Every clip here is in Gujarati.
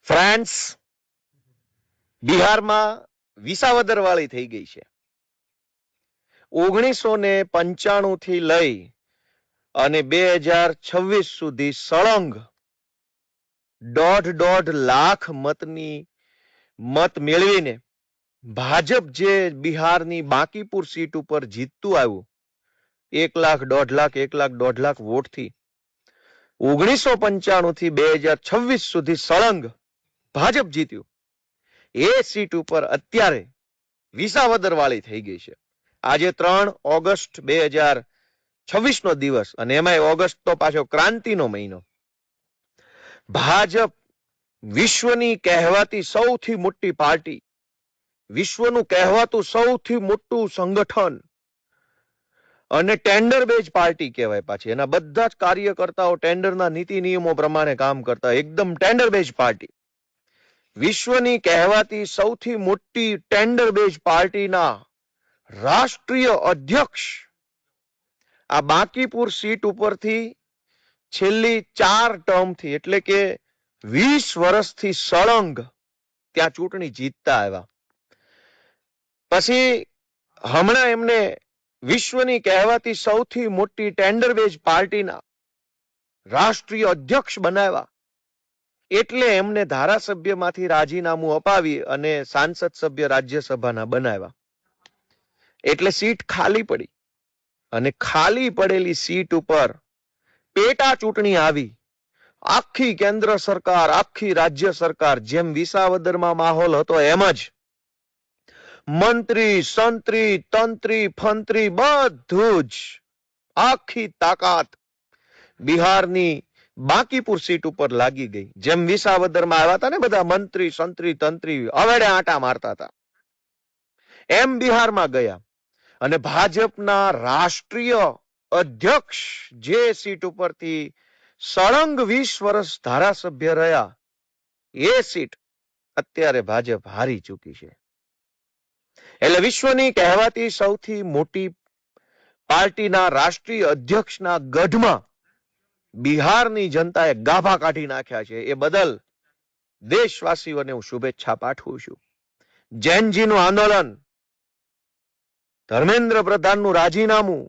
ફ્રાન્સ બિહારમાં વિસાવદર વાળી થઈ ગઈ છે. 1995 થી લઈ અને 2026 સુધી સળંગ 1.5 લાખ મત મેળવીને ભાજપ જે બિહારની બાંકીપુર સીટ ઉપર જીતતું આવ્યું 1 લાખ 1.5 લાખ વોટથી 1995 થી 2026 સુધી સળંગ ભાજપ જીત્યું. એ સીટ ઉપર અત્યારે વિસાવદર વાળી થઈ ગઈ છે. આજે 3 ઓગસ્ટ 2026 નો દિવસ અને એમાં ઓગસ્ટ તો પાછો ક્રાંતિનો મહિનો. ભાજપ વિશ્વની કહેવાતી સૌથી મોટી પાર્ટી, વિશ્વનું કહેવાતું સૌથી મોટું સંગઠન અને ટેન્ડર બેઝ પાર્ટી કહેવાય. પાછી એના બધા જ કાર્યકર્તાઓ ટેન્ડરના નીતિ નિયમો પ્રમાણે કામ કરતા, એકદમ ટેન્ડર બેઝ પાર્ટી. વિશ્વની કહેવાતી સૌથી મોટી ટેન્ડર બેઝ પાર્ટીના રાષ્ટ્રીય અધ્યક્ષ આ બાંકીપુર સીટ ઉપરથી છેલ્લી 4 ટર્મથી એટલે કે 20 વર્ષથી સળંગ ત્યાં ચૂંટણી જીતતા આવ્યા. પછી હમણાં એમને વિશ્વની કહેવાતી સૌથી મોટી ટેન્ડર બેઝ પાર્ટીના રાષ્ટ્રીય અધ્યક્ષ બનાવ્યા. એટલે એમને ધારાસભ્યમાંથી રાજીનામું અપાવી અને સાંસદ સભ્ય રાજ્યસભાના બનાવ્યા. એટલે સીટ ખાલી પડી અને ખાલી પડેલી સીટ ઉપર પેટા ચૂંટણી આવી. આખી કેન્દ્ર સરકાર, આખી રાજ્ય સરકાર, જેમ વિસાવદરમાં માહોલ હતો એમ જ મંત્રી, સંત્રી, તંત્રી, ફંત્રી બધું જ આખી તાકાત બિહારની બાંકીપુર સીટ ઉપર લાગી ગઈ. જેમ વિસાવદરમાં આવ્યા હતા ને બધા મંત્રી, સંત્રી, તંત્રી અવેડે આંટા મારતા હતા, એમ બિહારમાં ગયા અને ભાજપના રાષ્ટ્રીય અધ્યક્ષ જે સીટ ઉપરથી સળંગ 20 વર્ષ ધારાસભ્ય રહ્યા એ સીટ અત્યારે ભાજપ હારી ચૂકી છે. એટલે વિશ્વની કહેવાતી સૌથી મોટી પાર્ટીના રાષ્ટ્રીય અધ્યક્ષના ગઢમાં બિહારની જનતાએ ગાભા કાઢી નાખ્યા છે. એ બદલ દેશવાસીઓને હું શુભેચ્છા પાઠવું છું. જૈનજીનું આંદોલન, ધર્મેન્દ્ર પ્રધાનનું રાજીનામું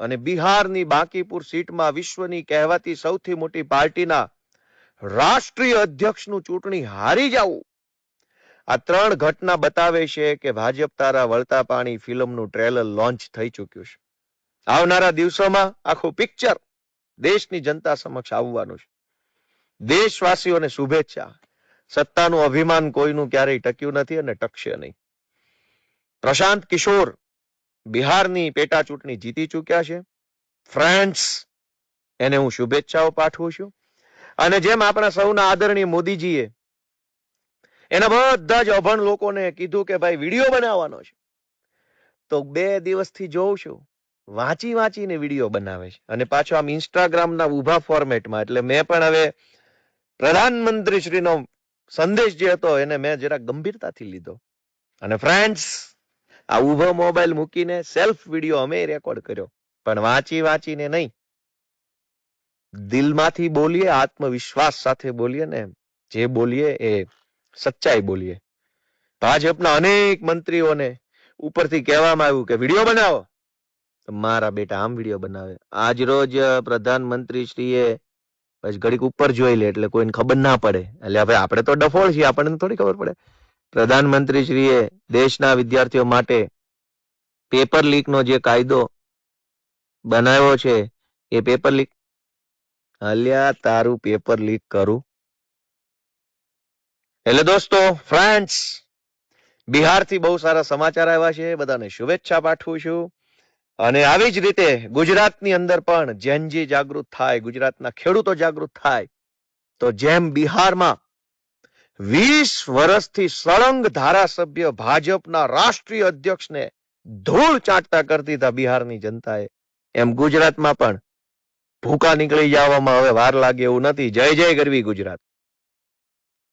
અને બિહારની બાંકીપુર સીટમાં વિશ્વની કહેવાતી સૌથી મોટી પાર્ટીના રાષ્ટ્રીય અધ્યક્ષનું ચૂંટણી હારી જવું, આ 3 ઘટના બતાવે છે કે ભાજપ તારા વળતા પાણી ફિલ્મનું ટ્રેલર લોન્ચ થઈ ચૂક્યું છે. આવનારા દિવસોમાં આખું પિક્ચર દેશની જનતા સમક્ષ આવવાનું છે. દેશવાસીઓને શુભેચ્છા. સત્તાનું અભિમાન કોઈનું ક્યારેય ટક્યું નથી અને ટકશે નહીં. પ્રશાંત કિશોર બિહારની પેટા ચૂંટણી જીતી ચૂક્યા છે. ફ્રાન્સ એને હું શુભેચ્છાઓ પાઠવું છું. અને જેમ આપણા સૌના આદરણીય મોદીજીએ એના બધા જ અભણ લોકોને કીધું કે ભાઈ વિડીયો બનાવવાનો છે, તો 2 દિવસથી જોઉં છું વાંચીને વિડીયો બનાવે છે. અને પાછો આમ ઇન્સ્ટાગ્રામના ઉભા ફોર્મેટમાં. એટલે મેં પણ હવે પ્રધાનમંત્રી શ્રીનો સંદેશ જે હતો એને મેં જરા ગંભીરતાથી લીધો અને ફ્રેન્ડ્સ આ ઉભો મોબાઈલ મૂકીને સેલ્ફ વિડીયો અમે રેકોર્ડ કર્યો, પણ વાંચીને નહીં, દિલમાંથી બોલીએ, આત્મવિશ્વાસ સાથે બોલીએ ને જે બોલીએ એ સચ્ચાઈ બોલીએ. ભાજપના અનેક મંત્રીઓને ઉપરથી કહેવામાં આવ્યું કે વિડીયો બનાવો, મારા બેટા આમ વિડીયો બનાવે. આજ રોજ પ્રધાનમંત્રી શ્રીએ પછી ઘડીક ઉપર જોઈ લે એટલે કોઈને ખબર ના પડે. એટલે હવે આપણે તો ડફોળ છીએ, આપણને થોડી ખબર પડે. પ્રધાનમંત્રી શ્રીએ દેશના વિદ્યાર્થીઓ માટે પેપર લીક નો જે કાયદો બનાવ્યો છે એ પેપર લીક, અલ્યા તારું પેપર લીક કરું. એટલે દોસ્તો, ફ્રેન્ડ્સ, બિહારથી બહુ સારા સમાચાર આવ્યા છે. બધાને શુભેચ્છા પાઠવું છું. અને આવી જ રીતે ગુજરાતની અંદર પણ જૈનજી જાગૃત થાય, ગુજરાતના ખેડૂતો જાગૃત થાય, તો જેમ બિહારમાં 20 વર્ષથી સળંગ ધારાસભ્ય ભાજપના રાષ્ટ્રીય અધ્યક્ષને ધૂળ ચાટતા કરતી હતા બિહારની જનતાએ, એમ ગુજરાતમાં પણ ભૂકા નીકળી જવામાં હવે વાર લાગે એવું નથી. જય જય ગરવી ગુજરાત.